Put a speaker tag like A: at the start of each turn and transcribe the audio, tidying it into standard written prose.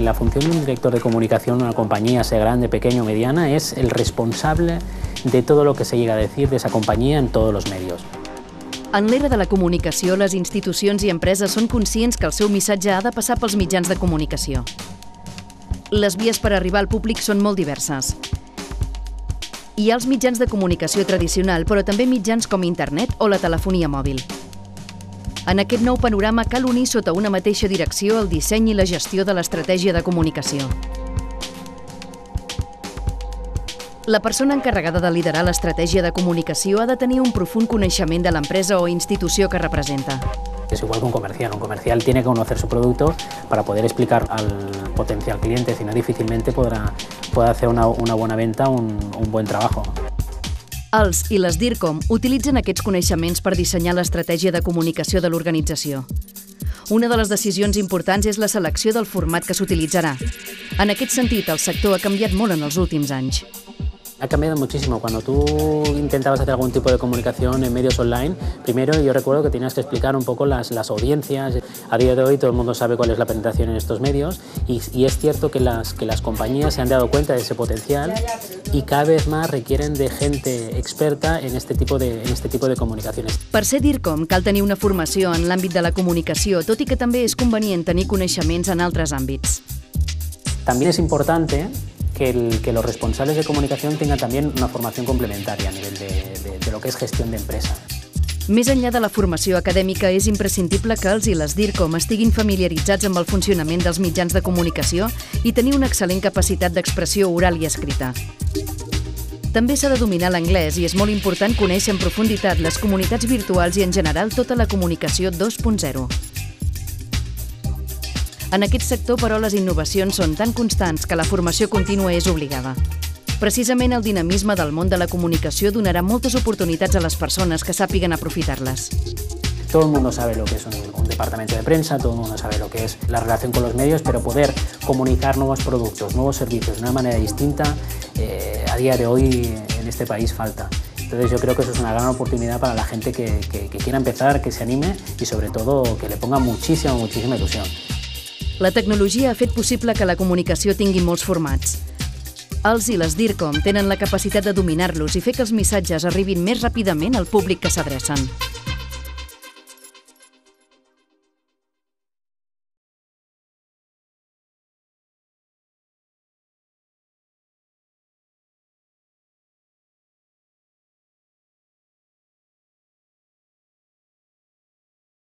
A: que la función de un director de comunicación en una compañía, sea grande, pequeña o mediana, es el responsable de todo lo que se llega a decir de esa compañía en todos los medios.
B: En l'era de la comunicació, les institucions i empreses són conscients que el seu missatge ha de passar pels mitjans de comunicació. Les vies per arribar al públic són molt diverses. Hi ha els mitjans de comunicació tradicional, però també mitjans com internet o la telefonia mòbil. En aquest nou panorama cal unir sota una mateixa direcció el disseny i la gestió de l'estratègia de comunicació. La persona encarregada de liderar l'estratègia de comunicació ha de tenir un profund coneixement de l'empresa o institució que representa.
A: Es igual que un comercial. Un comercial tiene que conocer su producto para poder explicar al potencial cliente, si no difícilmente podrá hacer una buena venta, un buen trabajo.
B: Els i les DIRCOM utilitzen aquests coneixements per dissenyar l'estratègia de comunicació de l'organització. Una de les decisions importants és la selecció del format que s'utilitzarà. En aquest sentit, el sector ha canviat molt en els últims anys.
A: Ha cambiado muchísimo. Cuando tú intentabas hacer algún tipo de comunicación en medios online, primero yo recuerdo que tenías que explicar un poco las audiencias. A día de hoy todo el mundo sabe cuál es la penetración en estos medios y es cierto que las compañías se han dado cuenta de ese potencial y cada vez más requieren de gente experta en este tipo de comunicaciones.
B: Per ser DIRCOM cal tenir una formació en l'àmbit de la comunicació, tot i que també és convenient tenir coneixements en altres àmbits.
A: También es importante que los responsables de comunicación tengan también una formación complementaria a nivel de lo que es gestión de empresa.
B: Més enllà de la formació acadèmica, és imprescindible que els i les DIRCOM estiguin familiaritzats amb el funcionament dels mitjans de comunicació i tenir una excel·lent capacitat d'expressió oral i escrita. També s'ha de dominar l'anglès i és molt important conèixer en profunditat les comunitats virtuals i en general tota la comunicació 2.0. En aquest sector, però, les innovacions són tan constants que la formació contínua és obligada. Precisament el dinamisme del món de la comunicació donarà moltes oportunitats a les persones que sàpiguen aprofitar-les.
A: Todo el mundo sabe lo que es un departamento de prensa, todo el mundo sabe lo que es la relación con los medios, pero poder comunicar nuevos productos, nuevos servicios de una manera distinta, a día de hoy en este país falta. Entonces yo creo que eso es una gran oportunidad para la gente que quiera empezar, que se anime y sobre todo que le ponga muchísima ilusión.
B: La tecnologia ha fet possible que la comunicació tingui molts formats. Els i les DIRCOM tenen la capacitat de dominar-los i fer que els missatges arribin més ràpidament al públic que s'adrecen.